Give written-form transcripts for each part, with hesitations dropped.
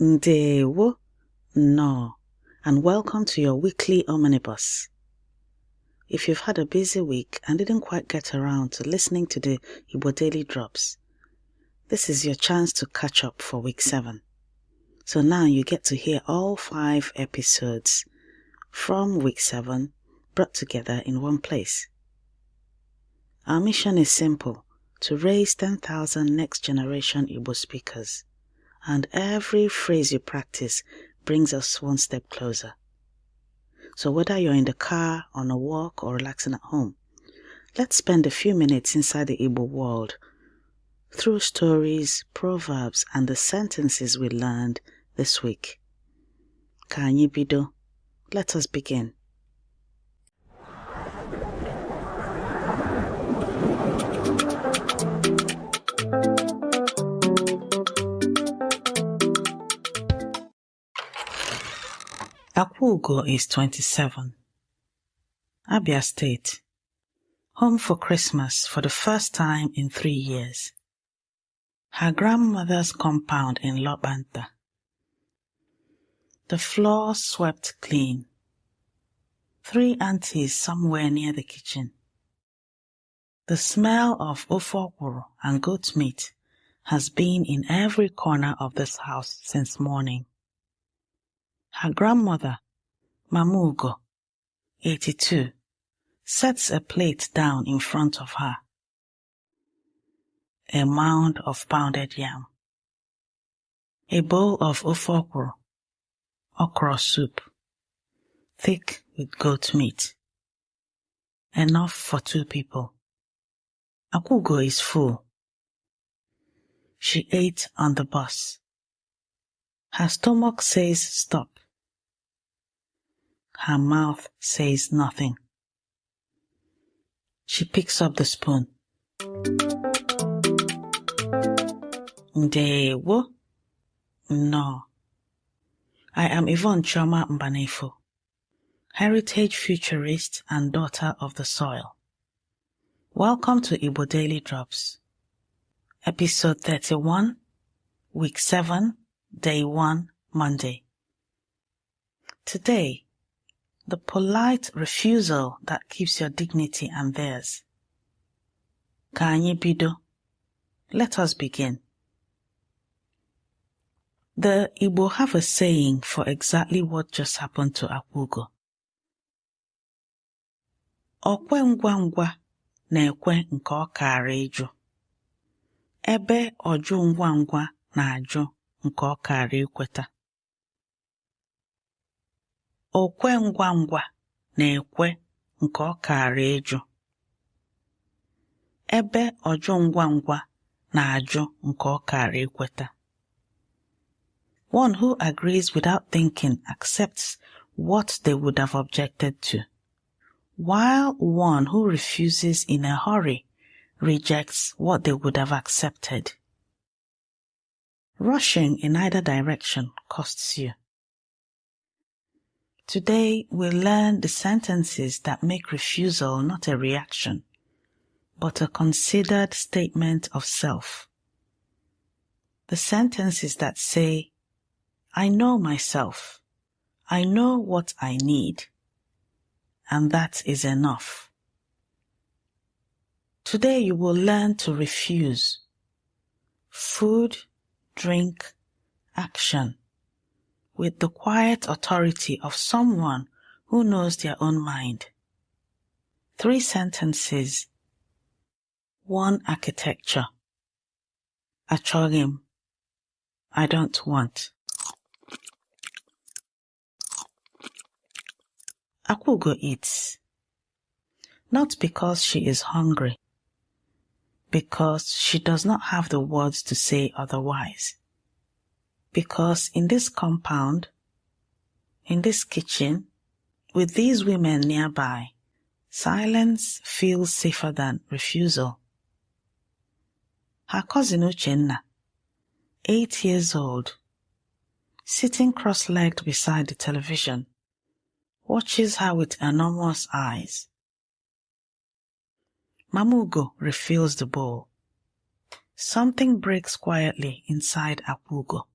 Ndewo, no, and welcome to your weekly omnibus. If you've had a busy week and didn't quite get around to listening to the Igbo Daily Drops, this is your chance to catch up for week 7. So now you get to hear all 5 episodes from week 7 brought together in one place. Our mission is simple: to raise 10,000 next generation Igbo speakers. And every phrase you practice brings us one step closer. So whether you're in the car, on a walk, or relaxing at home, let's spend a few minutes inside the Igbo world through stories, proverbs, and the sentences we learned this week. Ka anyị bido. Let us begin. Akwugo is 27. Abia State. Home for Christmas for the first time in 3 years. Her grandmother's compound in Lobanta. The floor swept clean. 3 aunties somewhere near the kitchen. The smell of ofokwuru and goat meat has been in every corner of this house since morning. Her grandmother, Mama Ugo, 82, sets a plate down in front of her. A mound of pounded yam. A bowl of ofokwuru, okra soup, thick with goat meat. Enough for 2 people. Akwugo is full. She ate on the bus. Her stomach says stop. Her mouth says nothing. She picks up the spoon. Ndewo? No. I am Yvonne Chioma Mbanefo, heritage futurist and daughter of the soil. Welcome to Igbo Daily Drops, episode 31, week 7, day 1, Monday. Today, the polite refusal that keeps your dignity and theirs. Ka anyị bido. Let us begin. The Igbo have a saying for exactly what just happened to Akwugo. Okwe ngwa ngwa na-ekwe nke ọ kaara ịjụ. Ebe ọjụ ngwa ngwa na-ajụ nke ọ kaara ikweta. Okwe ngwa ngwa na-ekwe nke ọ kaara ịjụ. Ebe ọjụ ngwa ngwa na-ajụ nke ọ kaara ikweta. One who agrees without thinking accepts what they would have objected to, while one who refuses in a hurry rejects what they would have accepted. Rushing in either direction costs you. Today, we'll learn the sentences that make refusal not a reaction, but a considered statement of self. The sentences that say, I know myself, I know what I need, and that is enough. Today you will learn to refuse food, drink, action, with the quiet authority of someone who knows their own mind. 3 sentences, 1 architecture. Achọghị m, I don't want. Akwugo eats, not because she is hungry, because she does not have the words to say otherwise. Because in this compound, in this kitchen, with these women nearby, silence feels safer than refusal. Her cousin Uchenna, 8 years old, sitting cross-legged beside the television, watches her with enormous eyes. Mama Ugo refills the bowl. Something breaks quietly inside Akwugo.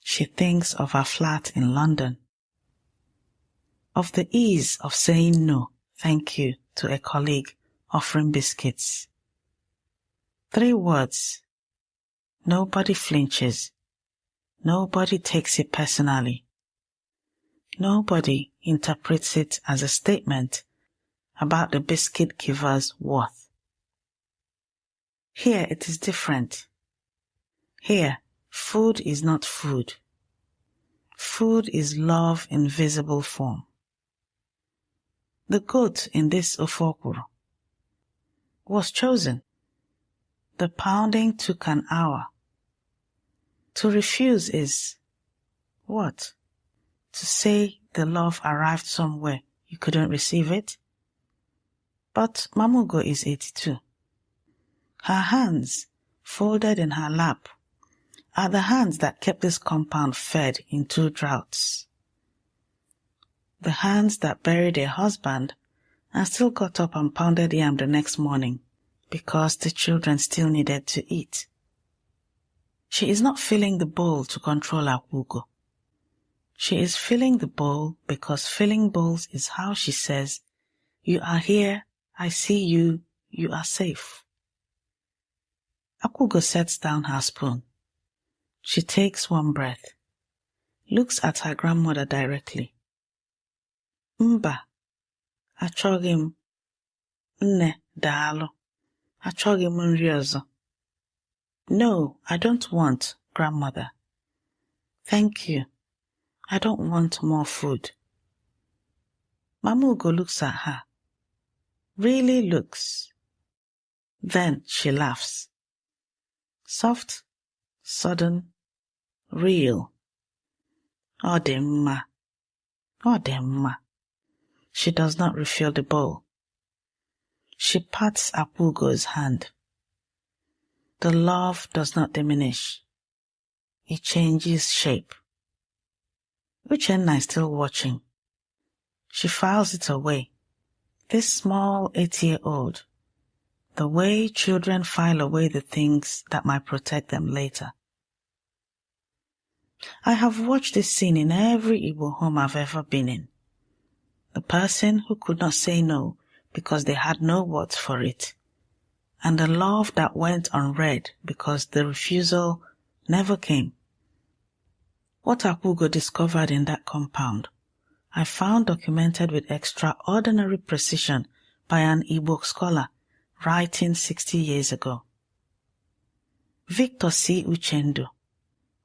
She thinks of her flat in London, of the ease of saying no, thank you, to a colleague offering biscuits. 3 words. Nobody flinches. Nobody takes it personally. Nobody interprets it as a statement about the biscuit giver's worth. Here it is different. Here, food is not food. Food is love in visible form. The goat in this Ofokwuru was chosen. The pounding took an hour. To refuse is what? To say the love arrived somewhere you couldn't receive it? But Mamugo is 82. Her hands, folded in her lap, are the hands that kept this compound fed in 2 droughts. The hands that buried a husband and still got up and pounded yam the next morning because the children still needed to eat. She is not filling the bowl to control Akwugo. She is filling the bowl because filling bowls is how she says, you are here, I see you, you are safe. Akwugo sets down her spoon. She takes one breath, looks at her grandmother directly. Mba, achọghị m. Nne, daalụ. Achọghị m nri ọzọ. No, I don't want, grandmother. Thank you. I don't want more food. Mamugo looks at her. Really looks. Then she laughs. Soft, sudden, real. Ọ dị mma. Ọ dị mma. She does not refill the bowl. She pats Akwugo's hand. The love does not diminish. It changes shape. Uchenna is still watching. She files it away. This small 8-year-old, the way children file away the things that might protect them later. I have watched this scene in every Igbo home I've ever been in. The person who could not say no because they had no words for it, and the love that went unread because the refusal never came. What Akwugo discovered in that compound, I found documented with extraordinary precision by an Igbo scholar writing 60 years ago. Victor C. Uchendu,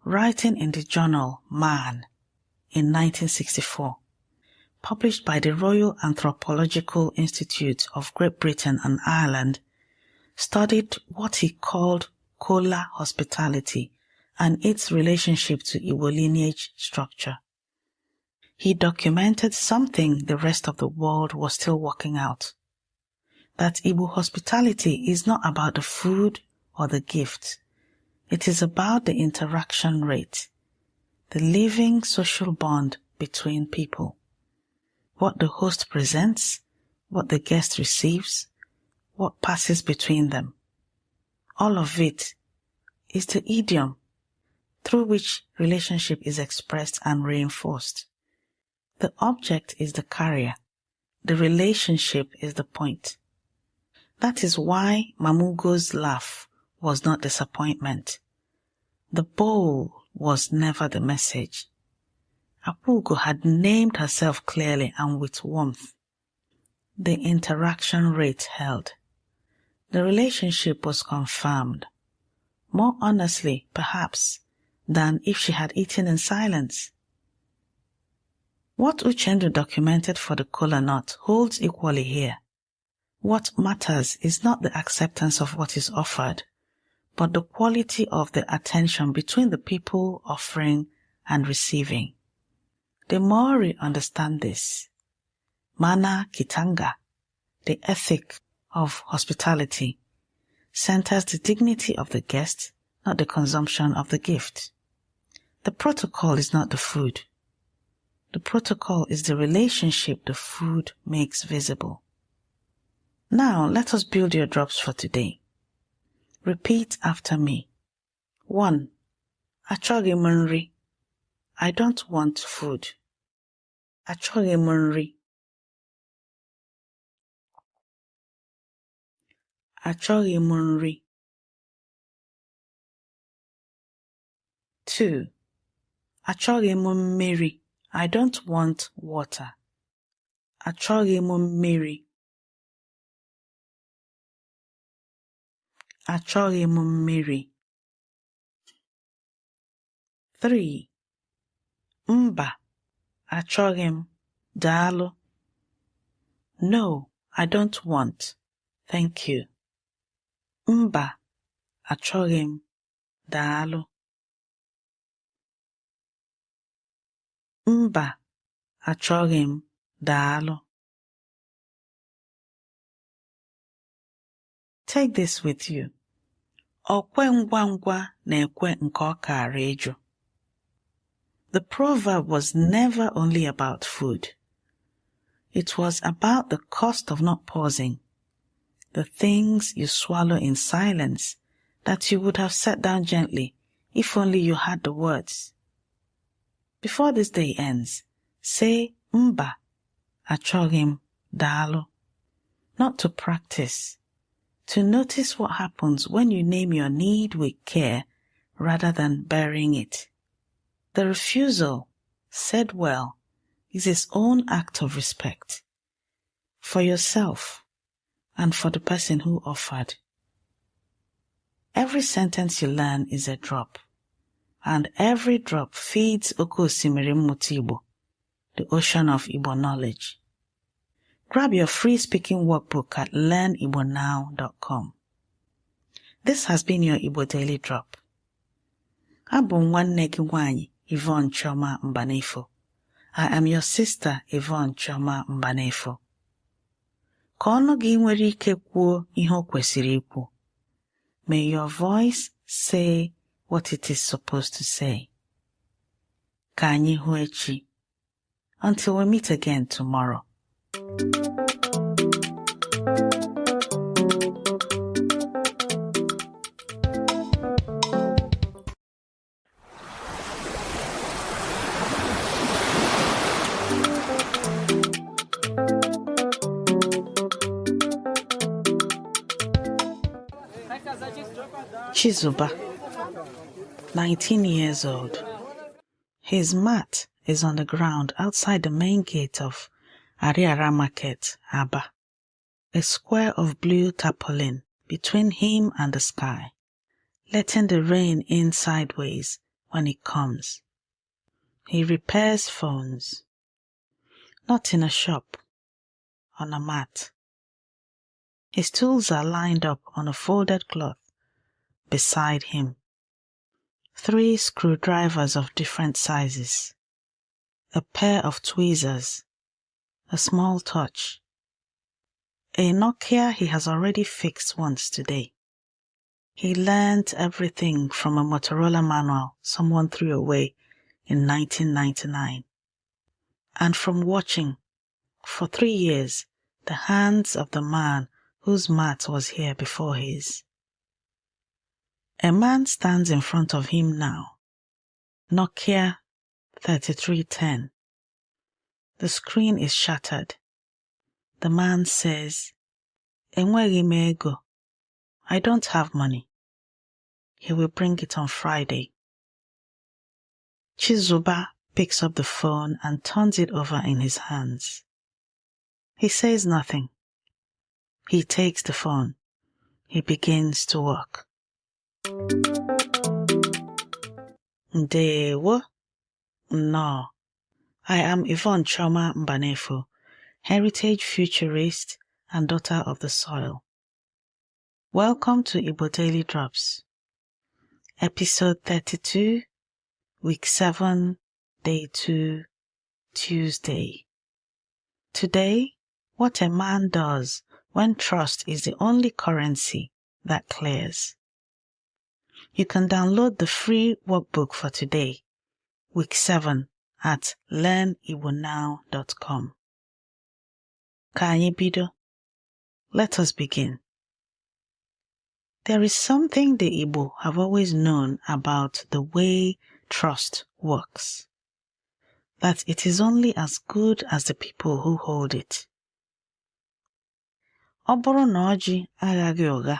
writing in the journal Man in 1964, published by the Royal Anthropological Institute of Great Britain and Ireland, studied what he called Kola hospitality and its relationship to Igbo lineage structure. He documented something the rest of the world was still working out, that Igbo hospitality is not about the food or the gift. It is about the interaction rate, the living social bond between people. What the host presents, what the guest receives, what passes between them. All of it is the idiom through which relationship is expressed and reinforced. The object is the carrier. The relationship is the point. That is why Mamugo's laugh was not disappointment. The bowl was never the message. Akwugo had named herself clearly and with warmth. The interaction rate held. The relationship was confirmed, more honestly, perhaps, than if she had eaten in silence. What Uchendu documented for the kola nut holds equally here. What matters is not the acceptance of what is offered, but the quality of the attention between the people offering and receiving. The Maori understand this. Mana Kitanga, the ethic of hospitality, centers the dignity of the guest, not the consumption of the gift. The protocol is not the food. The protocol is the relationship the food makes visible. Now let us build your drops for today. Repeat after me. 1. Achọghị m nri. I don't want food. Achọghị m nri. Achọghị m nri. 2. Achọghị m mmiri. I don't want water. Achọghị m mmiri. Achọghị m mmiri. 3. Mba, achọghị m. Daalụ. No, I don't want. Thank you. Mba, achọghị m. Daalụ. Mba, achọghị m. Daalụ. Take this with you. Okwe ngwa ngwa na-ekwe nke ọ kaara ịjụ. The proverb was never only about food. It was about the cost of not pausing, the things you swallow in silence that you would have set down gently if only you had the words. Before this day ends, say Mba, achọghị m, daalụ. Not to practice, to notice what happens when you name your need with care rather than burying it. The refusal, said well, is its own act of respect for yourself and for the person who offered. Every sentence you learn is a drop, and every drop feeds Oke Osimiri Mmụta Igbo, the ocean of Igbo knowledge. Grab your free speaking workbook at learnibonow.com. This has been your Igbo Daily Drop. Abụ m nwanne gị nwanyị Yvonne Chioma Mbanefo. I am your sister Yvonne Chioma Mbanefo. Ka ọnụ gị nwere ike kwuo ihe o kwesịrị ikwu. May your voice say what it is supposed to say. Ka anyị hụ echi. Until we meet again tomorrow. Chizuba, 19 years old. His mat is on the ground outside the main gate of Ariara Market, Aba. A square of blue tarpaulin between him and the sky, letting the rain in sideways when it comes. He repairs phones. Not in a shop, on a mat. His tools are lined up on a folded cloth beside him. 3 screwdrivers of different sizes, a pair of tweezers, a small torch, a Nokia he has already fixed once today. He learned everything from a Motorola manual someone threw away in 1999, and from watching, for 3 years, the hands of the man whose mat was here before his. A man stands in front of him now. Nokia 3310. The screen is shattered. The man says, Enweghị m ego. I don't have money. He will bring it on Friday. Chizuba picks up the phone and turns it over in his hands. He says nothing. He takes the phone. He begins to work. Ndewo. No. I am Yvonne Chioma Mbanefo, heritage futurist and daughter of the soil. Welcome to Igbo Daily Drops. Episode 32, Week 7, Day 2, Tuesday. Today, what a man does when trust is the only currency that clears. You can download the free workbook for today, Week 7, at learnibonow.com. Ka anyị bido. Let us begin. There is something the Igbo have always known about the way trust works. that it is only as good as the people who hold it. Ọ bụrụ na ọjị aghaghị ụgha,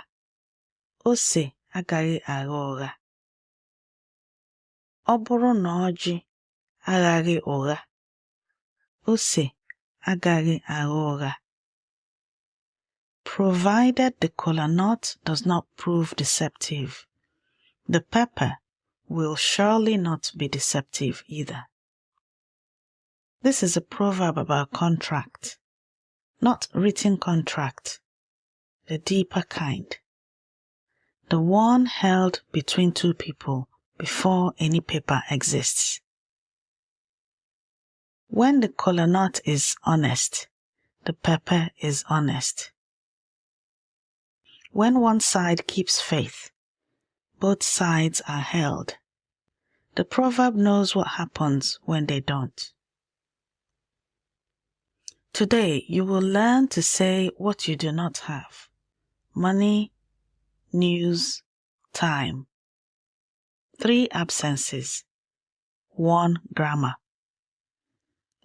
ose agaghị agha ụgha. Ọ bụrụ na ọjị aghaghị ụgha, ose agaghị agha ụgha. Provided the kola nut does not prove deceptive, the pepper will surely not be deceptive either. This is a proverb about contract, not written contract, the deeper kind, the one held between two people before any paper exists. When the kola nut is honest, the pepper is honest. When one side keeps faith, both sides are held. The proverb knows what happens when they don't. Today, you will learn to say what you do not have: money, news, time. 3 absences, 1 grammar.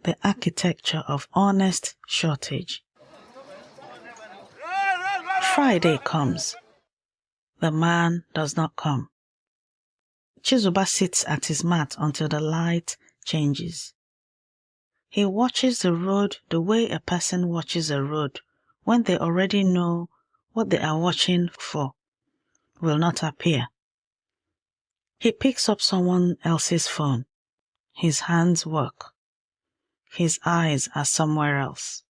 The architecture of honest shortage. Friday comes. The man does not come. Chizuba sits at his mat until the light changes. He watches the road the way a person watches a road when they already know what they are watching for will not appear. He picks up someone else's phone. His hands work. His eyes are somewhere else.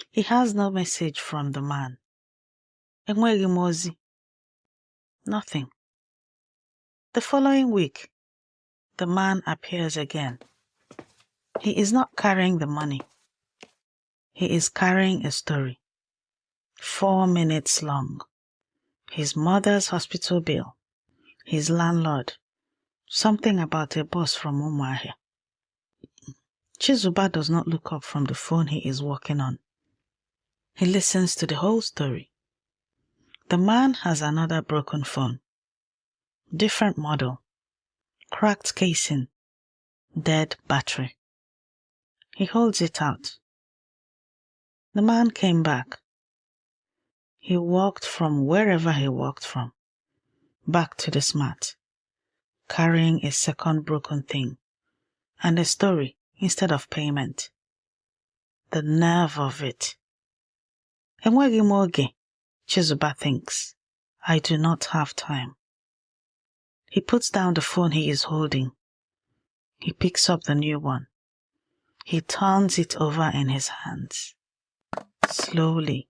He has no message from the man. Enweghị m ozi. Nothing. The following week, the man appears again. He is not carrying the money. He is carrying a story. 4 minutes long. His mother's hospital bill. His landlord. Something about a boss from Umuahia. Chizuba does not look up from the phone he is working on. He listens to the whole story. The man has another broken phone. Different model. Cracked casing. Dead battery. He holds it out. The man came back. He walked from wherever he walked from, back to the smart, carrying a second broken thing, and a story instead of payment. The nerve of it. Enweghị m oge, Chizuba thinks. I do not have time. He puts down the phone he is holding. He picks up the new one. He turns it over in his hands. Slowly,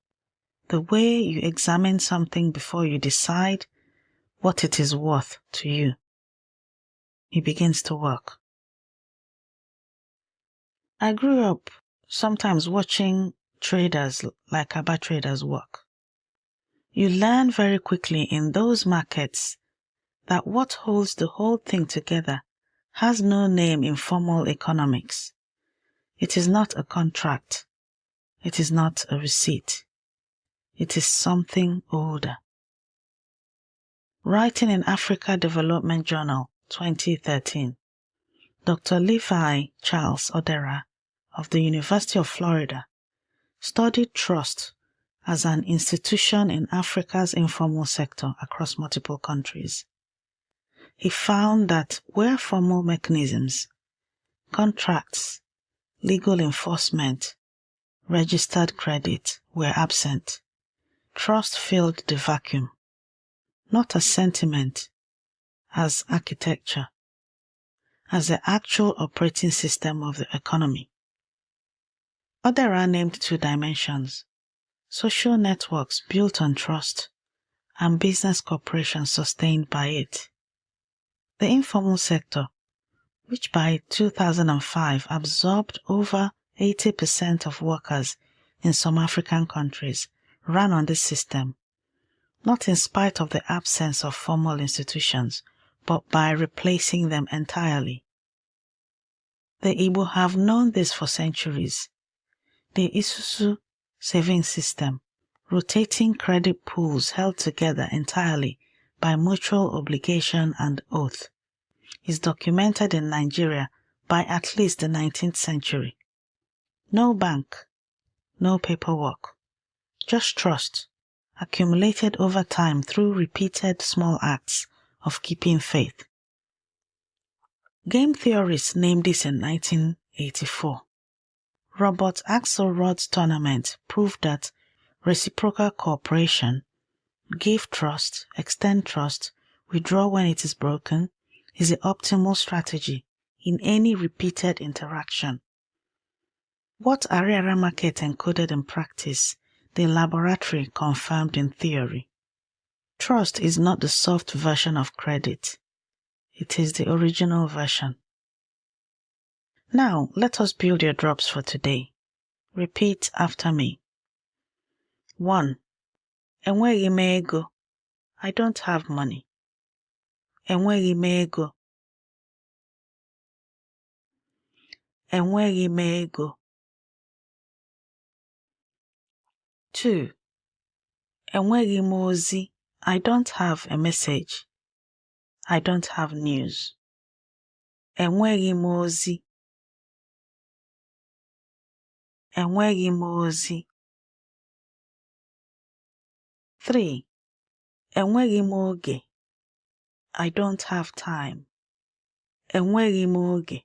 the way you examine something before you decide what it is worth to you. He begins to work. I grew up sometimes watching traders like Aba traders work. You learn very quickly in those markets that what holds the whole thing together has no name in formal economics. It is not a contract. It is not a receipt. It is something older. Writing in Africa Development Journal, 2013, Dr. Levi Charles Odera of the University of Florida studied trust as an institution in Africa's informal sector across multiple countries. He found that where formal mechanisms, contracts, legal enforcement, registered credit were absent, trust filled the vacuum, not as sentiment, as architecture, as the actual operating system of the economy. Odera named 2 dimensions: social networks built on trust and business cooperation sustained by it. The informal sector, which by 2005 absorbed over 80% of workers in some African countries, ran on this system, not in spite of the absence of formal institutions, but by replacing them entirely. The Igbo have known this for centuries. The Isusu savings system, rotating credit pools held together entirely by mutual obligation and oath, is documented in Nigeria by at least the 19th century. No bank, no paperwork, just trust, accumulated over time through repeated small acts of keeping faith. Game theorists named this in 1984. Robert Axelrod's tournament proved that reciprocal cooperation, give trust, extend trust, withdraw when it is broken, is the optimal strategy in any repeated interaction. What Ariara Market encoded in practice, the laboratory confirmed in theory. Trust is not the soft version of credit. It is the original version. Now, let us build your drops for today. Repeat after me. 1. Enweghị m ego. I don't have money. Enweghị m ego. Enweghị m ego. 2. Enweghị m ozi. I don't have a message. I don't have news. Enweghị m ozi. Enweghị m ozi. 3. Enweghị m oge. I don't have time. Enweghị m oge.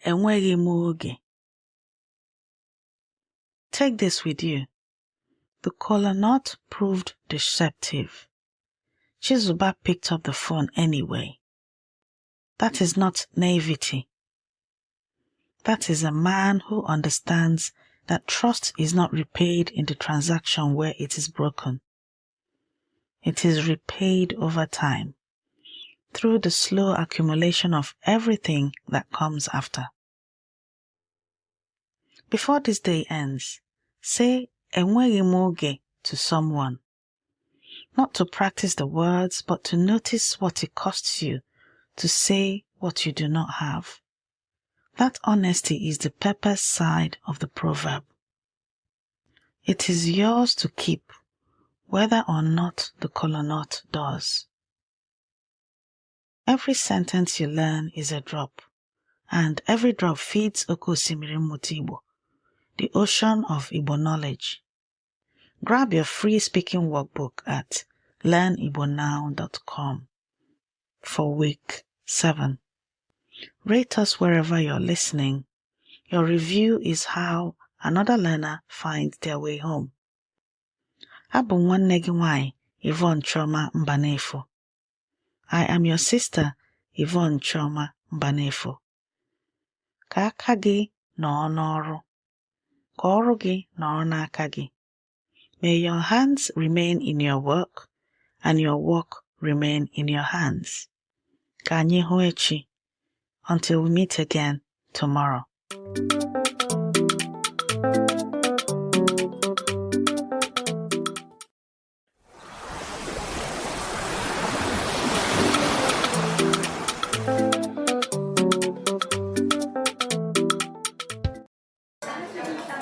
Enweghị m oge. Take this with you. The kola nut proved deceptive. Chizuba picked up the phone anyway. That is not naivety. That is a man who understands that trust is not repaid in the transaction where it is broken. It is repaid over time, through the slow accumulation of everything that comes after. Before this day ends, say enweghị m oge to someone. Not to practice the words, but to notice what it costs you to say what you do not have. That honesty is the pepper side of the proverb. It is yours to keep, whether or not the kola nut does. Every sentence you learn is a drop, and every drop feeds Oke Osimiri Mmụta Igbo, the ocean of Igbo knowledge. Grab your free speaking workbook at learnibonow.com for week 7. Rate us wherever you're listening. Your review is how another learner finds their way home. Abụ m nwanne gị nwanyị, Yvonne Chioma Mbanefo. I am your sister, Yvonne Chioma Mbanefo. Ka aka gị nọọ n'ọrụ. Ka ọrụ gị nọọ n'aka gị. May your hands remain in your work, and your work remain in your hands. Ka anyị hụ echi. Until we meet again tomorrow.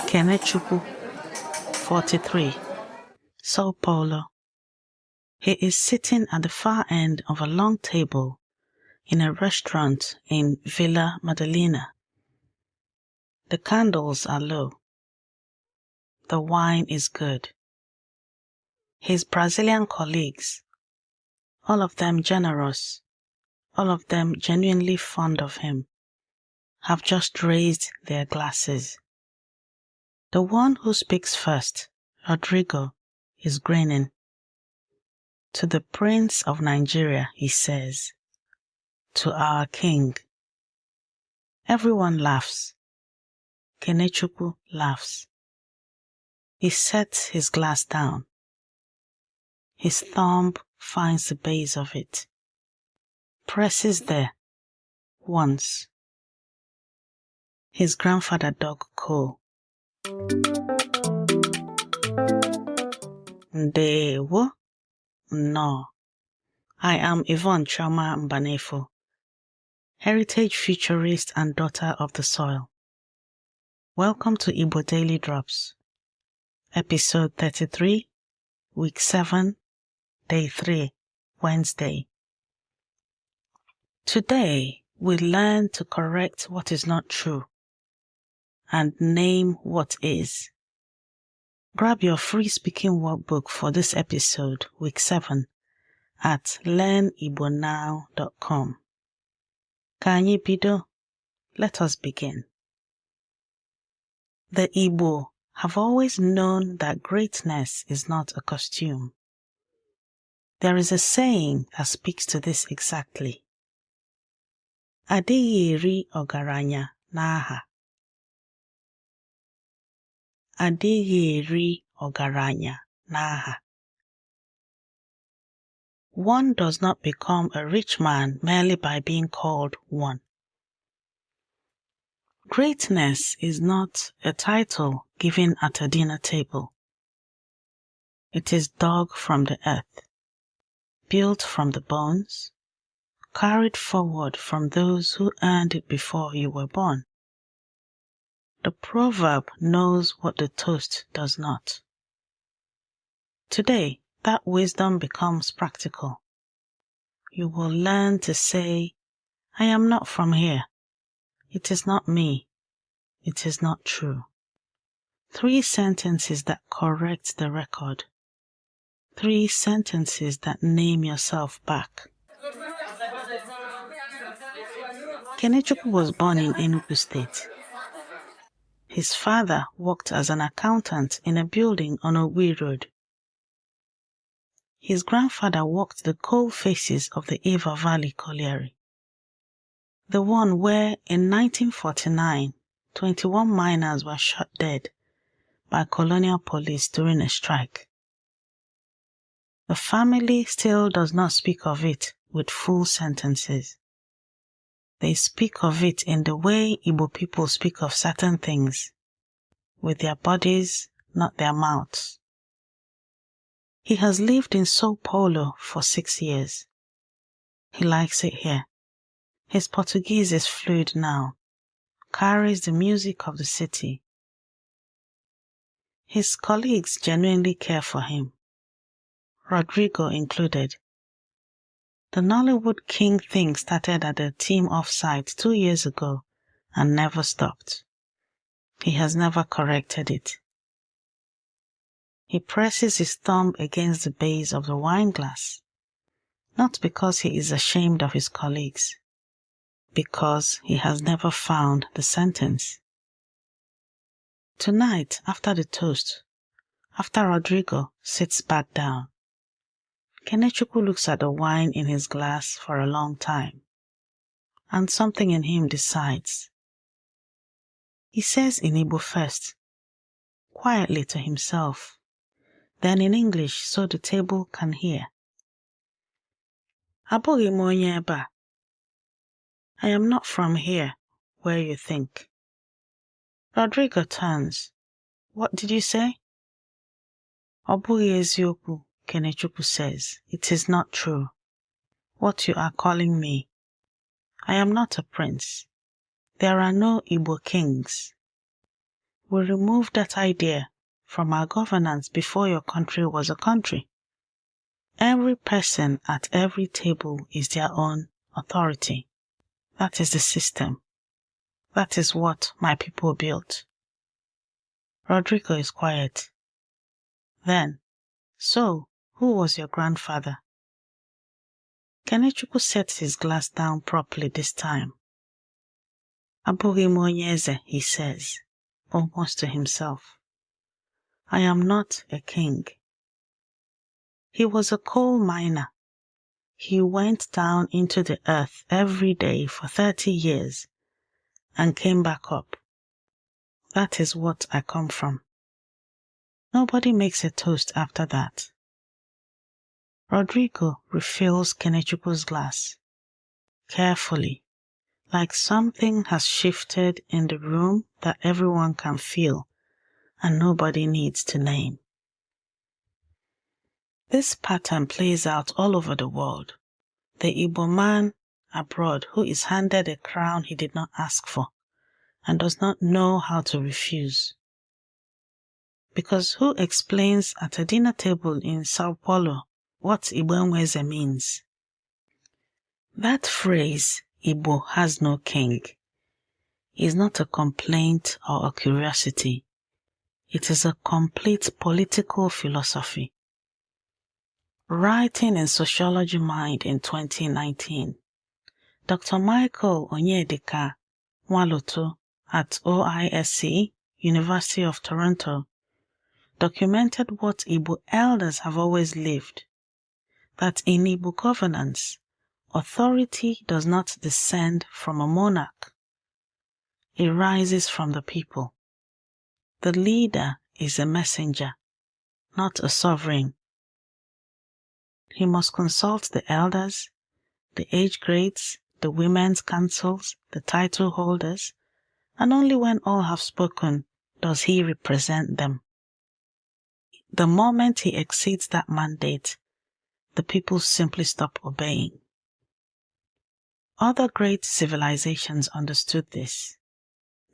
Kenechukwu, 43, Sao Paulo. He is sitting at the far end of a long table in a restaurant in Villa Madalena. The candles are low. The wine is good. His Brazilian colleagues, all of them generous, all of them genuinely fond of him, have just raised their glasses. The one who speaks first, Rodrigo, is grinning. To the Prince of Nigeria, he says, to our king. Everyone laughs. Kenechukwu laughs. He sets his glass down. His thumb finds the base of it. Presses there. Once. His grandfather dug coal. Ndewo? No. I am Yvonne Chioma Mbanefo, heritage futurist and daughter of the soil. Welcome to Igbo Daily Drops, episode 33, week 7, day 3, Wednesday. Today, we learn to correct what is not true and name what is. Grab your free speaking workbook for this episode, week 7, at learnibonow.com. Ka anyị bido? Let us begin. The Igbo have always known that greatness is not a costume. There is a saying that speaks to this exactly. Adịghị eri ọgaranya n'aha. Adịghị eri ọgaranya n'aha. One does not become a rich man merely by being called one. Greatness is not a title given at a dinner table. It is dug from the earth, built from the bones, carried forward from those who earned it before you were born. The proverb knows what the toast does not. Today, that wisdom becomes practical. You will learn to say, I am not from here. It is not me. It is not true. 3 sentences that correct the record. 3 sentences that name yourself back. Kenechukwu was born in Enugu State. His father worked as an accountant in a building on Owi Road. His grandfather worked the coal faces of the Eva Valley Colliery, the one where in 1949, 21 miners were shot dead by colonial police during a strike. The family still does not speak of it with full sentences. They speak of it in the way Igbo people speak of certain things, with their bodies, not their mouths. He has lived in Sao Paulo for 6 years. He likes it here. His Portuguese is fluid now, carries the music of the city. His colleagues genuinely care for him, Rodrigo included. The Nollywood King thing started at the team offsite 2 years ago and never stopped. He has never corrected it. He presses his thumb against the base of the wine glass, not because he is ashamed of his colleagues, because he has never found the sentence. Tonight, after the toast, after Rodrigo sits back down, Kenechukwu looks at the wine in his glass for a long time, and something in him decides. He says in Igbo first, quietly to himself, then in English so the table can hear. Abụghị m onye ebe a. I am not from here, where you think. Rodrigo turns. What did you say? Ọ bụghị eziokwu, Kenechukwu says. It is not true. What you are calling me. I am not a prince. There are no Igbo kings. We removed that idea from our governance before your country was a country. Every person at every table is their own authority. That is the system. That is what my people built. Rodrigo is quiet. Then, so, who was your grandfather? Kenechukwu sets his glass down properly this time. Abụghị m onye eze, he says, almost to himself. I am not a king. He was a coal miner. He went down into the earth every day for 30 years and came back up. That is what I come from. Nobody makes a toast after that. Rodrigo refills Kenechukwu's glass, carefully, like something has shifted in the room that everyone can feel and nobody needs to name. This pattern plays out all over the world. The Igbo man abroad who is handed a crown he did not ask for and does not know how to refuse. Because who explains at a dinner table in Sao Paulo what Igbo Nweze means? That phrase, Igbo has no king, is not a complaint or a curiosity. It is a complete political philosophy. Writing in Sociology Mind in 2019, Dr. Michael Onyedika Nwaloto at OISC, University of Toronto, documented what Igbo elders have always lived, that in Igbo governance, authority does not descend from a monarch. It rises from the people. The leader is a messenger, not a sovereign. He must consult the elders, the age grades, the women's councils, the title holders, and only when all have spoken does he represent them. The moment he exceeds that mandate, the people simply stop obeying. Other great civilizations understood this.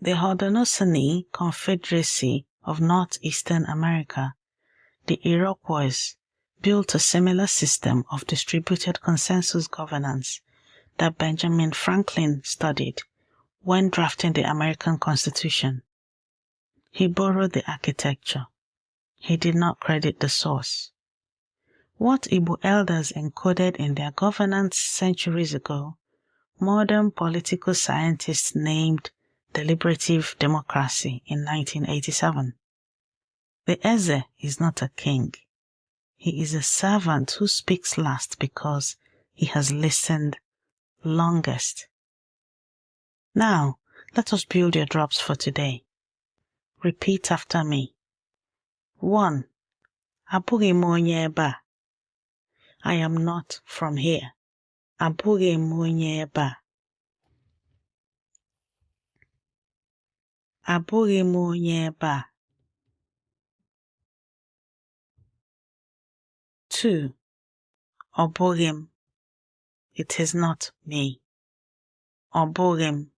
The Haudenosaunee Confederacy of Northeastern America, the Iroquois, built a similar system of distributed consensus governance that Benjamin Franklin studied when drafting the American Constitution. He borrowed the architecture. He did not credit the source. What Igbo elders encoded in their governance centuries ago, modern political scientists named deliberative democracy in 1987. The Eze is not a king. He is a servant who speaks last because he has listened longest. Now, let us build your drops for today. Repeat after me. 1. Abụghị m onye ebe a. I am not from here. Abụghị m onye ebe a. Abụghị m onye ebe a. 2. Ọ bụghị m. It is not me. Ọ bụghị m.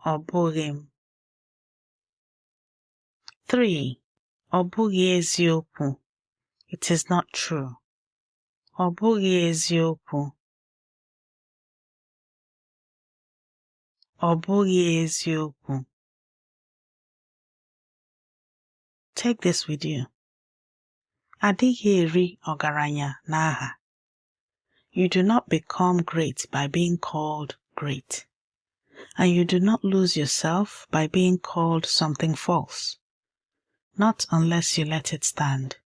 Ọ bụghị m. 3. Ọ bụghị eziokwu. It is not true. Ọ bụghị eziokwu. Ọ bụghị eziokwu. Take this with you. Adịghị eri ọgaranya n'aha. You do not become great by being called great. And you do not lose yourself by being called something false. Not unless you let it stand.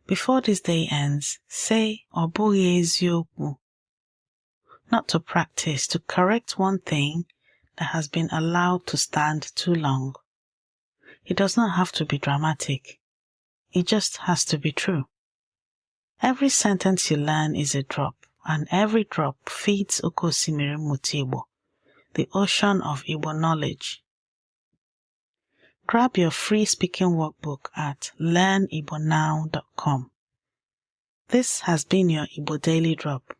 Before this day ends, say ọ bụghị eziokwu. Not to practice, to correct one thing that has been allowed to stand too long. It does not have to be dramatic. It just has to be true. Every sentence you learn is a drop, and every drop feeds Oke Osimiri Mmụta Igbo, the ocean of Igbo knowledge. Grab your free speaking workbook at learnibonow.com. This has been your Igbo Daily Drop.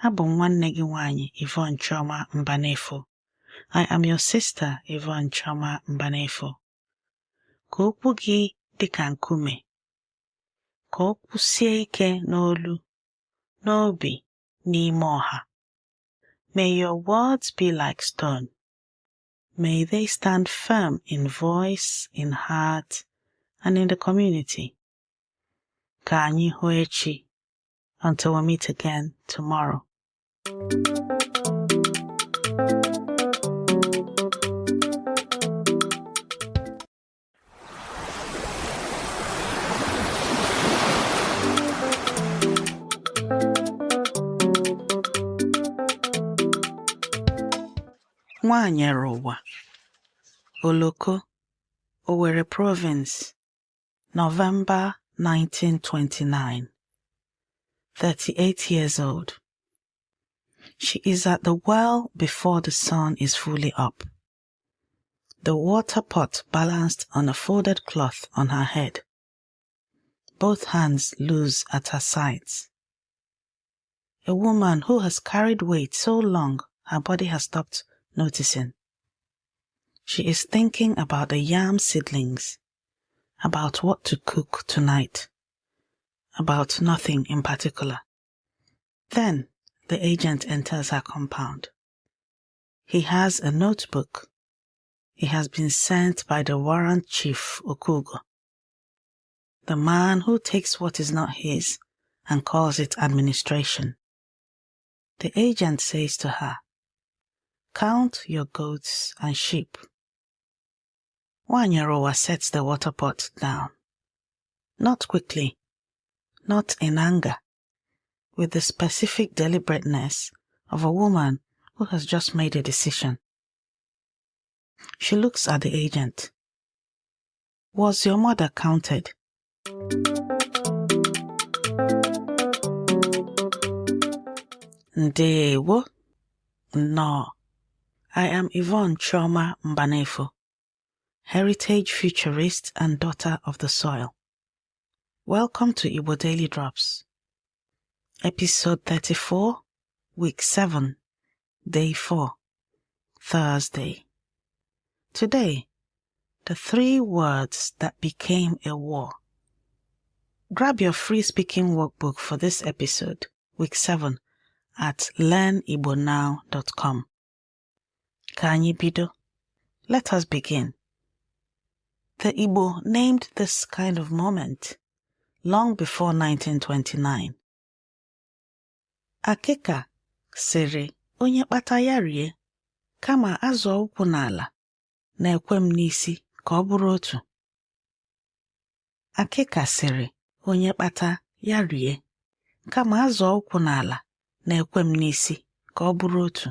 Abụ m nwanne gị nwanyị Yvonne Chioma Mbanefo. I am your sister Yvonne Chioma Mbanefo. Ka okwu gị dị ka nkume. Ka okwu sie ike n'olu, n'obi, n'ime ọha. May your words be like stone. May they stand firm in voice, in heart, and in the community. Ka anyị hụ echi. Until we meet again tomorrow. Nwanyere ụwa. Oloko, Owerri Province, November 1929. 38 years old. She is at the well before the sun is fully up. The water pot balanced on a folded cloth on her head. Both hands loose at her sides. A woman who has carried weight so long her body has stopped noticing. She is thinking about the yam seedlings, about what to cook tonight, about nothing in particular. Then the agent enters her compound. He has a notebook. He has been sent by the warrant chief Okugo, the man who takes what is not his and calls it administration. The agent says to her, "Count your goats and sheep." Wanyarowa sets the water pot down. Not quickly, not in anger, with the specific deliberateness of a woman who has just made a decision. She looks at the agent. "Was your mother counted?" Ndewo. No. I am Yvonne Choma Mbanefo, heritage futurist and daughter of the soil. Welcome to Igbo Daily Drops. Episode 34, Week 7, Day 4, Thursday. Today, the 3 words that became a war. Grab your free speaking workbook for this episode, Week 7, at learnibonow.com. Ka anyị bido. Let us begin. The Igbo named this kind of moment long before 1929. Akịka sịrị onye kpata ya rie, kama azọ ụkwụ n'ala na-ekwe m n'isi ka ọ bụrụ otu. Akịka sịrị onye kpata ya rie, kama azọ ụkwụ n'ala na-ekwe m n'isi ka ọ bụrụ otu.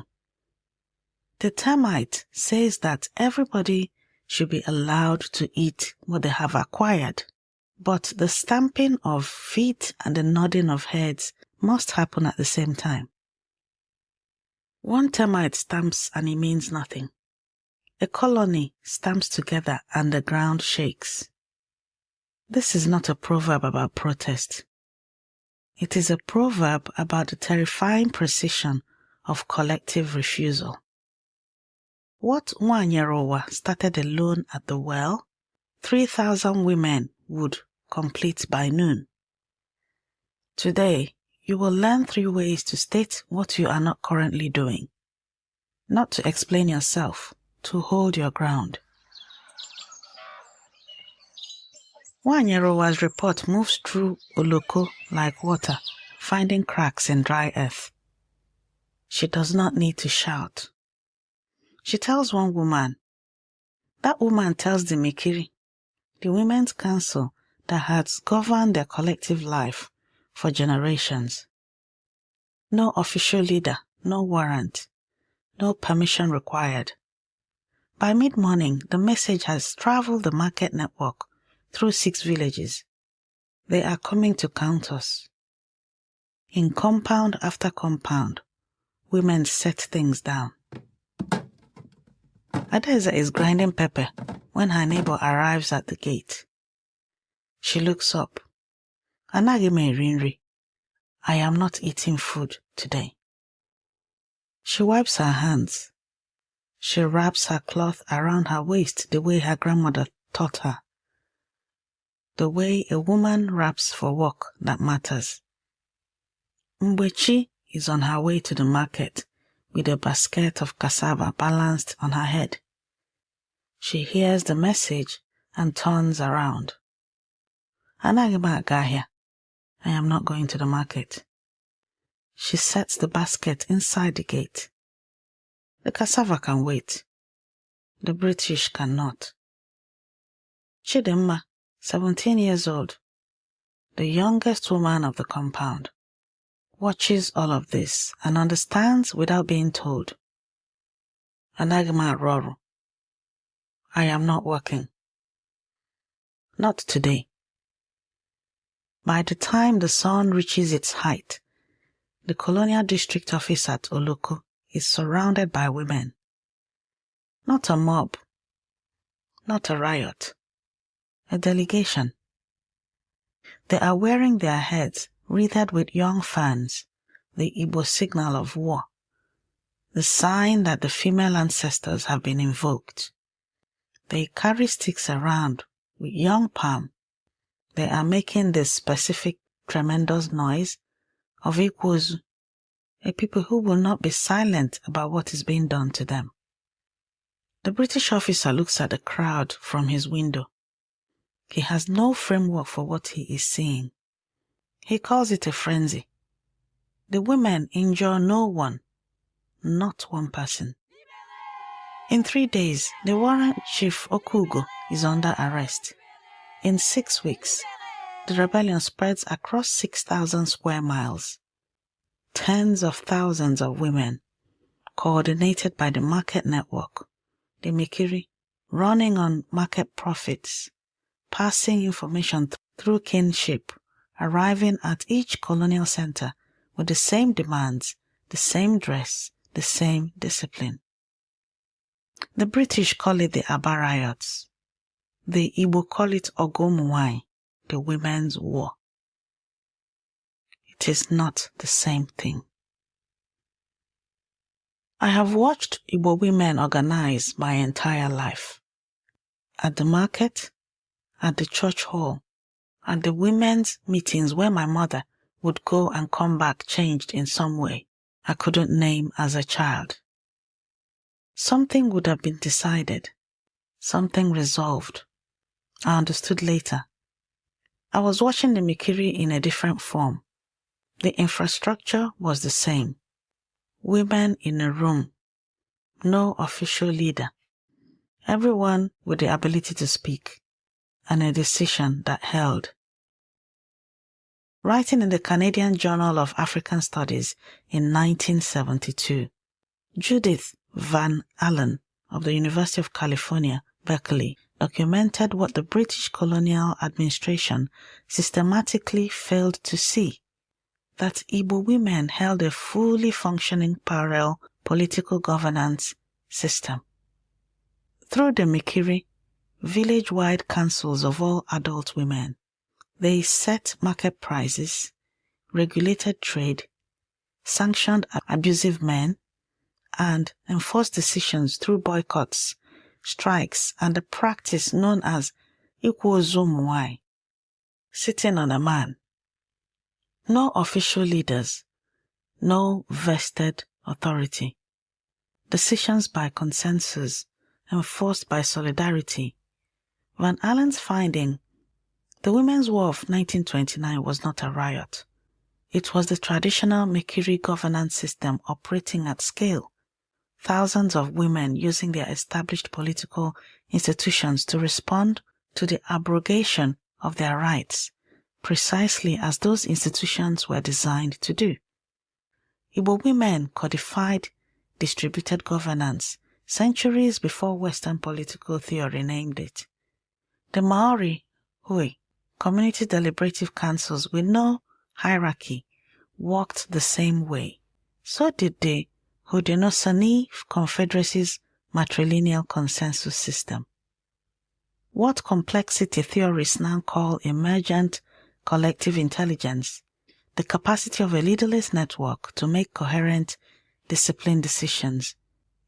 The termite says that everybody should be allowed to eat what they have acquired, but the stamping of feet and the nodding of heads must happen at the same time. One termite stamps and it means nothing. A colony stamps together and the ground shakes. This is not a proverb about protest. It is a proverb about the terrifying precision of collective refusal. What Wanyarowa started alone at the well, 3,000 women would complete by noon. Today, you will learn 3 ways to state what you are not currently doing. Not to explain yourself, to hold your ground. Wanyarowa's report moves through Oloko like water, finding cracks in dry earth. She does not need to shout. She tells one woman. That woman tells the Mikiri, the women's council that has governed their collective life for generations. No official leader, no warrant, no permission required. By mid-morning, the message has traveled the market network through 6 villages. They are coming to count us. In compound after compound, women set things down. Adeza is grinding pepper when her neighbor arrives at the gate. She looks up. Anagi me rinri. I am not eating food today. She wipes her hands. She wraps her cloth around her waist the way her grandmother taught her. The way a woman wraps for work that matters. Mbechi is on her way to the market with a basket of cassava balanced on her head. She hears the message and turns around. Anagima agahia. I am not going to the market. She sets the basket inside the gate. The cassava can wait. The British cannot. Chidimma, 17 years old, the youngest woman of the compound, watches all of this and understands without being told. Anagima Roru. I am not working. Not today. By the time the sun reaches its height, the colonial district office at Oloko is surrounded by women. Not a mob. Not a riot. A delegation. They are wearing their heads wreathed with young fans, the Igbo signal of war, the sign that the female ancestors have been invoked. They carry sticks around with young palm. They are making this specific tremendous noise of Ikwozu, a people who will not be silent about what is being done to them. The British officer looks at the crowd from his window. He has no framework for what he is seeing. He calls it a frenzy. The women injure no one, not one person. In 3 days, the warrant chief Okugo is under arrest. In 6 weeks, the rebellion spreads across 6,000 square miles. Tens of thousands of women, coordinated by the market network, the Mikiri, running on market profits, passing information through kinship, arriving at each colonial center with the same demands, the same dress, the same discipline. The British call it the Aba riots. The Igbo call it Ogomwai, the women's war. It is not the same thing. I have watched Igbo women organize my entire life. At the market, at the church hall, at the women's meetings where my mother would go and come back changed in some way I couldn't name as a child. Something would have been decided, something resolved. I understood later. I was watching the Mikiri in a different form. The infrastructure was the same. Women in a room, no official leader. Everyone with the ability to speak, and a decision that held. Writing in the Canadian Journal of African Studies in 1972, Judith Van Allen of the University of California, Berkeley, documented what the British colonial administration systematically failed to see, that Igbo women held a fully functioning parallel political governance system. Through the Mikiri, village-wide councils of all adult women, they set market prices, regulated trade, sanctioned abusive men, and enforced decisions through boycotts, strikes, and the practice known as Ikwozumwai, sitting on a man. No official leaders, no vested authority. Decisions by consensus, enforced by solidarity. Van Allen's finding, the Women's War of 1929 was not a riot. It was the traditional Mikiri governance system operating at scale. Thousands of women using their established political institutions to respond to the abrogation of their rights, precisely as those institutions were designed to do. Igbo women codified distributed governance centuries before Western political theory named it. The Maori, Hui, community deliberative councils with no hierarchy worked the same way. So did the Haudenosaunee Confederacy's matrilineal consensus system. What complexity theorists now call emergent collective intelligence, the capacity of a leaderless network to make coherent, disciplined decisions,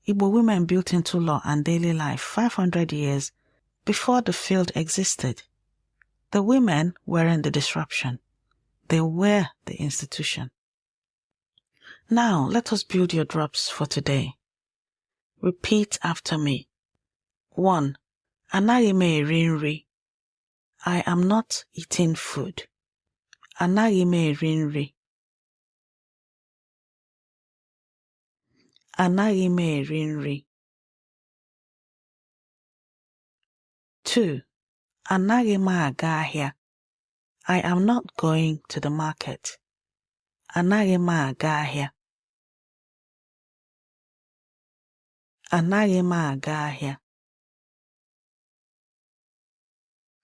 Igbo women built into law and daily life 500 years before the field existed. The women weren't the disruption. They were the institution. Now, let us build your drops for today. Repeat after me. 1. Anaghị m eri nri. I am not eating food. Anaghị m eri nri. Anaghị m eri nri. 2. Anaghị m aga ahịa. I am not going to the market. Anaghị m aga ahịa. Anaghị m aga ahịa.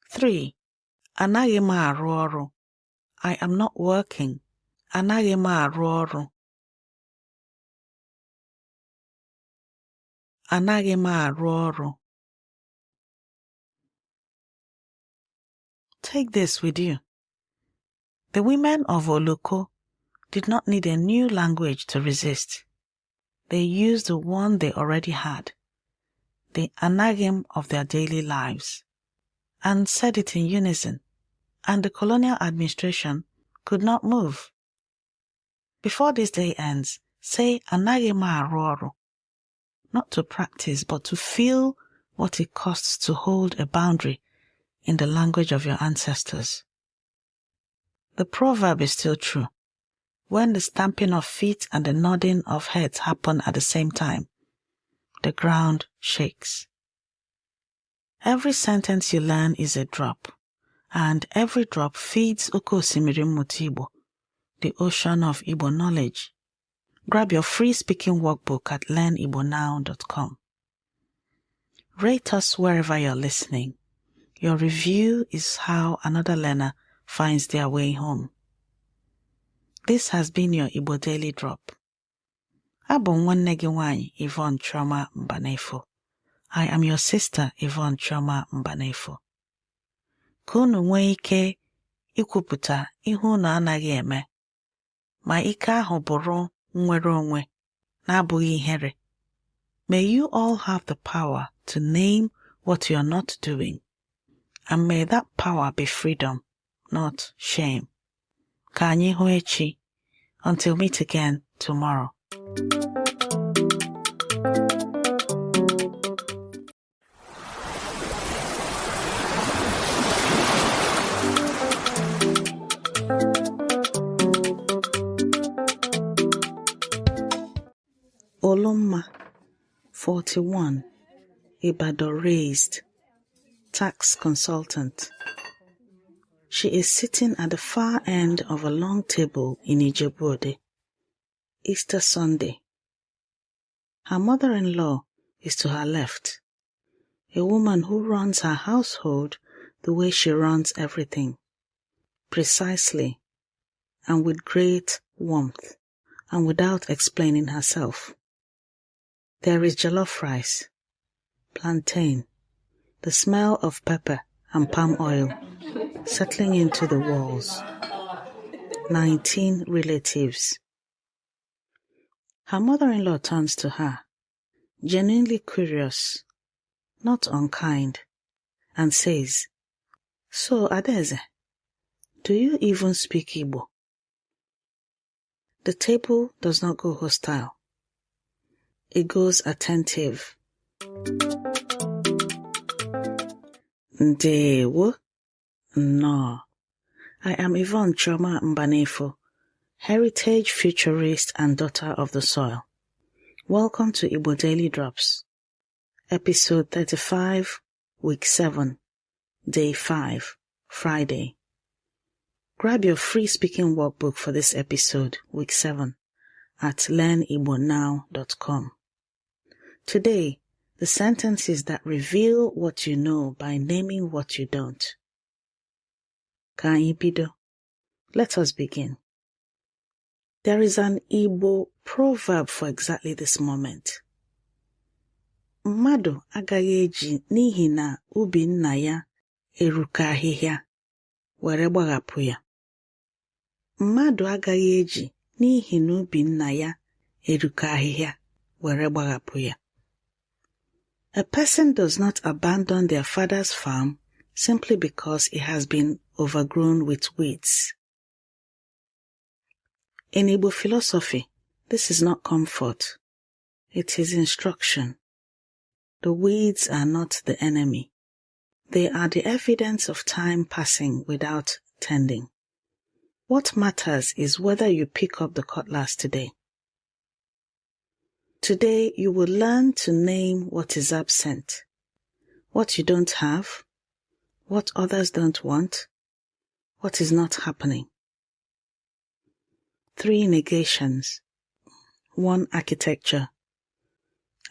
3. Anaghị m arụ ọrụ. I am not working. Anaghị m arụ ọrụ. Anaghị m arụ ọrụ. Take this with you. The women of Oloko did not need a new language to resist. They used the one they already had, the anaghim of their daily lives, and said it in unison, and the colonial administration could not move. Before this day ends, say anaghị m arụ ọrụ. Not to practice, but to feel what it costs to hold a boundary in the language of your ancestors. The proverb is still true. When the stamping of feet and the nodding of heads happen at the same time, the ground shakes. Every sentence you learn is a drop, and every drop feeds Oke Osimiri Mmụta Igbo, the ocean of Igbo knowledge. Grab your free speaking workbook at learnibonow.com. Rate us wherever you're listening. Your review is how another learner finds their way home. This has been your Igbo Daily Drop. Abụ m nwanne gị nwanyị Yvonne Chioma Mbanefo. I am your sister Yvonne Chioma Mbanefo. Ka unu nwee ike ikwupụta ihe unu anaghị eme, ma ike ahụ bụrụ nnwere onwe na-abụghị ihere. May you all have the power to name what you are not doing, and may that power be freedom, not shame. Ka anyị hụ echi. Until meet again tomorrow. Olumma, 41, Ibadan raised, tax consultant. She is sitting at the far end of a long table in Ijebu-Ode. Easter Sunday. Her mother-in-law is to her left, a woman who runs her household the way she runs everything, precisely and with great warmth and without explaining herself. There is jollof rice, plantain, the smell of pepper and palm oil settling into the walls. 19 relatives. Her mother-in-law turns to her, genuinely curious, not unkind, and says, "So, Adaeze, do you even speak Igbo?" The table does not go hostile. It goes attentive. Ndewo. No. I am Yvonne Chioma Mbanefo, heritage futurist and daughter of the soil. Welcome to Igbo Daily Drops, episode 35, week 7, day 5, Friday. Grab your free speaking workbook for this episode, week 7, at learnibonow.com. Today, the sentences that reveal what you know by naming what you don't. Ka anyị bido. Let us begin. There is an Igbo proverb for exactly this moment. Mmadụ agaghị eji n'ihi na ubi nna ya eruka ahịhịa were gbagapụ ya. Mmadụ agaghị eji n'ihi na ubi nna ya eruka ahịhịa were gbagapụ ya. A person does not abandon their father's farm simply because it has been overgrown with weeds. In Igbo philosophy, this is not comfort. It is instruction. The weeds are not the enemy. They are the evidence of time passing without tending. What matters is whether you pick up the cutlass today. Today, you will learn to name what is absent, what you don't have, what others don't want, what is not happening. 3 negations, 1 architecture.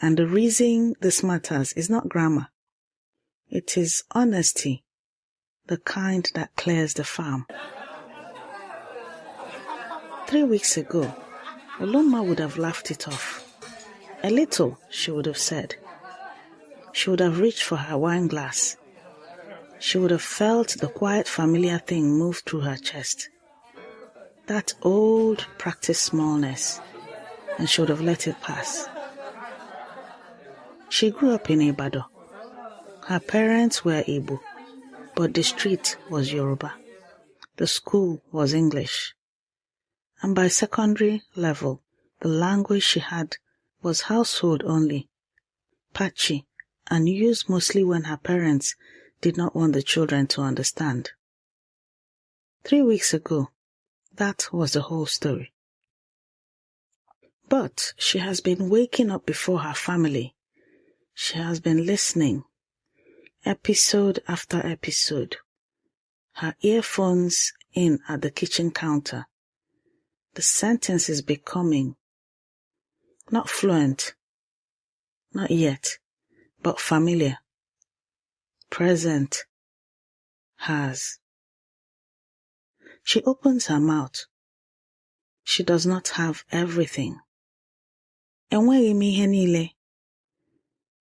And the reason this matters is not grammar. It is honesty, the kind that clears the farm. 3 weeks ago, Olumma would have laughed it off. A little, she would have said. She would have reached for her wine glass. She would have felt the quiet familiar thing move through her chest. That old practiced smallness, and she would have let it pass. She grew up in Ibadan. Her parents were Igbo, but the street was Yoruba. The school was English. And by secondary level, the language she had was household only, patchy, and used mostly when her parents did not want the children to understand. 3 weeks ago, that was the whole story. But she has been waking up before her family. She has been listening, episode after episode, her earphones in at the kitchen counter. The sentence is becoming not fluent, not yet, but familiar, present, has. She opens her mouth. She does not have everything. Enweghị m ihe niile.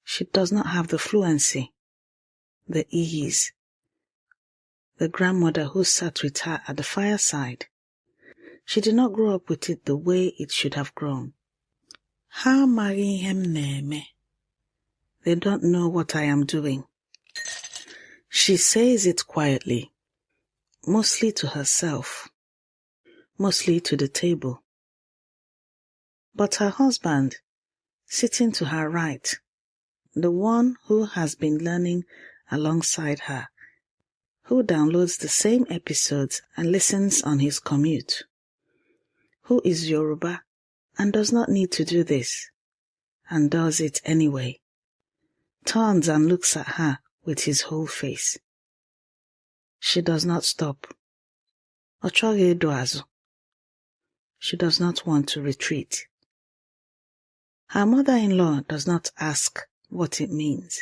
She does not have the fluency, the ease. The grandmother who sat with her at the fireside. She did not grow up with it the way it should have grown. Ha amaghị ihe m na-eme. They don't know what I am doing. She says it quietly, mostly to herself, mostly to the table. But her husband, sitting to her right, the one who has been learning alongside her, who downloads the same episodes and listens on his commute, who is Yoruba and does not need to do this, and does it anyway, turns and looks at her with his whole face. She does not stop. Ọ chọghị ịdụ azụ. She does not want to retreat. Her mother-in-law does not ask what it means.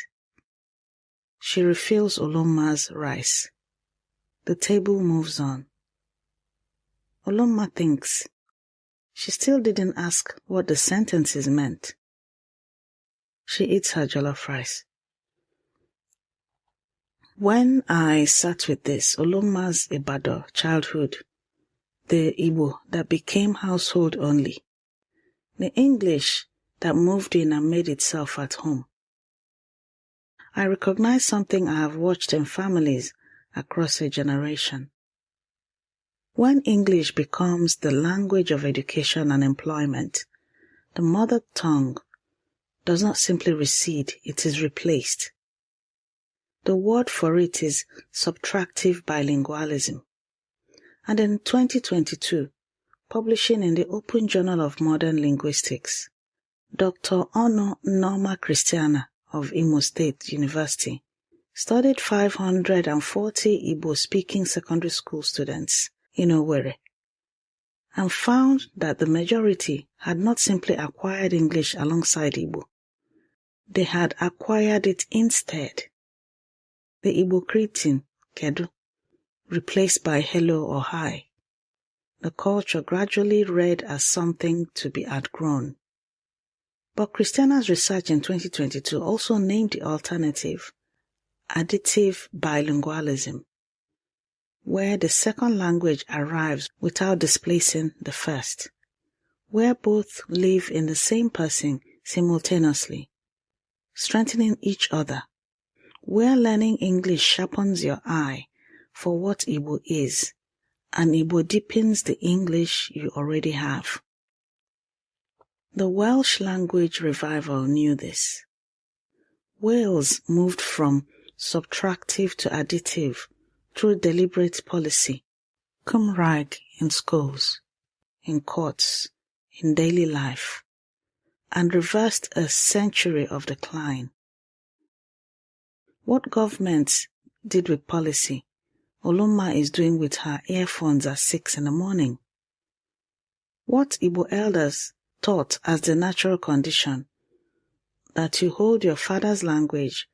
She refills Olomma's rice. The table moves on. Olomma thinks. She still didn't ask what the sentences meant. She eats her jollof rice. When I sat with this, Olomma's Ibadan childhood, the Igbo that became household only, the English that moved in and made itself at home, I recognize something I have watched in families across a generation. When English becomes the language of education and employment, the mother tongue does not simply recede, it is replaced. The word for it is subtractive bilingualism. And in 2022, publishing in the Open Journal of Modern Linguistics, Dr. Ono Norma Christiana of Imo State University studied 540 Igbo-speaking secondary school students in Owerri and found that the majority had not simply acquired English alongside Igbo. They had acquired it instead. The Igbo greeting, Kedu, replaced by hello or hi. The culture gradually read as something to be outgrown. But Christiana's research in 2022 also named the alternative additive bilingualism, where the second language arrives without displacing the first, where both live in the same person simultaneously, strengthening each other, where learning English sharpens your eye for what Igbo is, and Igbo deepens the English you already have. The Welsh language revival knew this. Wales moved from subtractive to additive through deliberate policy, Cymraeg in schools, in courts, in daily life, and reversed a century of decline. What governments did with policy, Olomma is doing with her earphones at 6 a.m. What Igbo elders taught as the natural condition, that you hold your father's language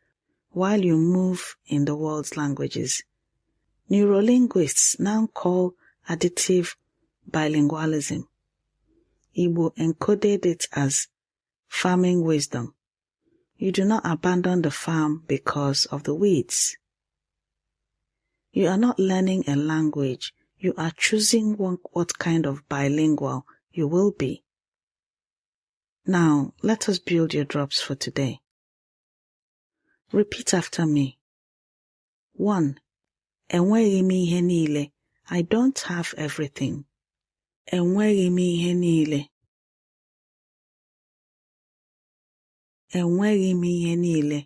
while you move in the world's languages, neurolinguists now call additive bilingualism. Igbo encoded it as farming wisdom. You do not abandon the farm because of the weeds. You are not learning a language, you are choosing what kind of bilingual you will be. Now, let us build your drops for today. Repeat after me. 1. Enweghị m ihe niile, I don't have everything. Enweghị m ihe niile. Enweghị m ihe niile.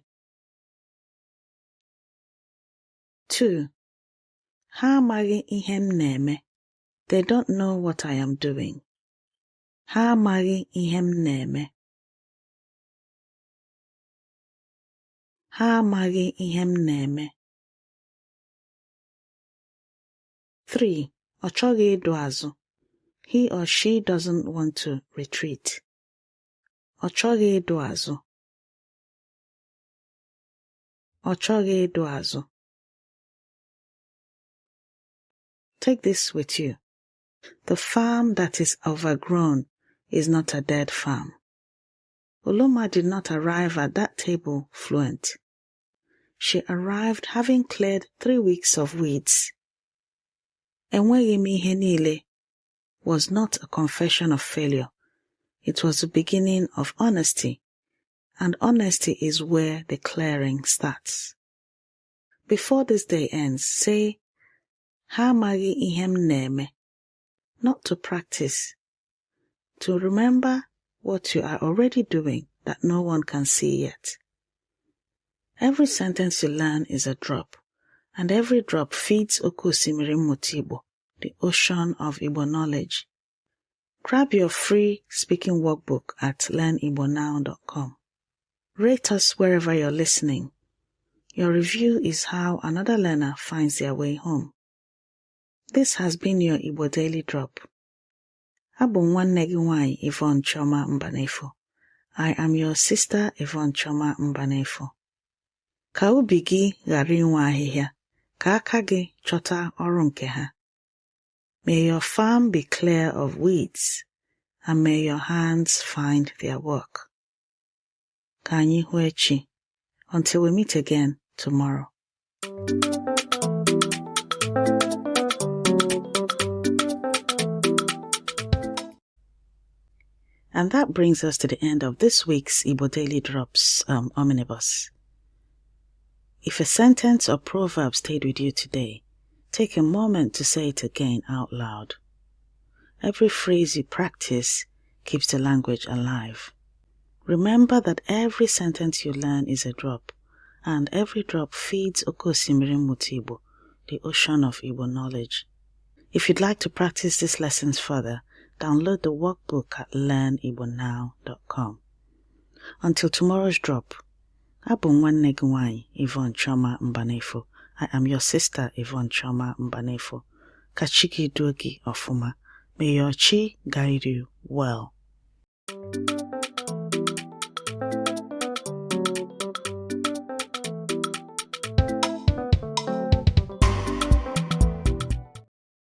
2. Ha amaghị ihe m na-eme. They don't know what I am doing. Ha amaghị ihe m na-eme. Ha amaghị ihe m na-eme. 3. Ọ chọghị ịdụ azụ. He or she doesn't want to retreat. Ọ chọghị ịdụ azụ. Ọ chọghị ịdụ azụ. Take this with you. The farm that is overgrown is not a dead farm. Uloma did not arrive at that table fluent. She arrived having cleared 3 weeks of weeds. Enweghị m ihe niile was not a confession of failure. It was the beginning of honesty, and honesty is where the clearing starts. Before this day ends, say, Ha amaghị ihe m na-eme, not to practice, to remember what you are already doing that no one can see yet. Every sentence you learn is a drop, and every drop feeds Oke Osimiri Mmụta Igbo, the ocean of Igbo knowledge. Grab your free speaking workbook at learnigbonow.com. Rate us wherever you're listening. Your review is how another learner finds their way home. This has been your Igbo Daily Drop. Abụ m nwanne gị nwanyị Yvonne Chioma Mbanefo. I am your sister Yvonne Chioma Mbanefo. Ka obi gị ghara inwe ahịhịa, ka aka gị chọta ọrụ nke ha. May your farm be clear of weeds, and may your hands find their work. Ka anyị hụ echi. Until we meet again tomorrow. And that brings us to the end of this week's Igbo Daily Drops Omnibus. If a sentence or proverb stayed with you today, take a moment to say it again out loud. Every phrase you practice keeps the language alive. Remember that every sentence you learn is a drop, and every drop feeds Oke Osimiri Mmụta Igbo, the ocean of Igbo knowledge. If you'd like to practice these lessons further, download the workbook at learnigbonow.com. Until tomorrow's drop, Abụ m nwanne gị nwanyị Yvonne Chioma Mbanefo. I am your sister Yvonne Chioma Mbanefo. Ka chi gị duo gị ọfụma. May your chi guide you well.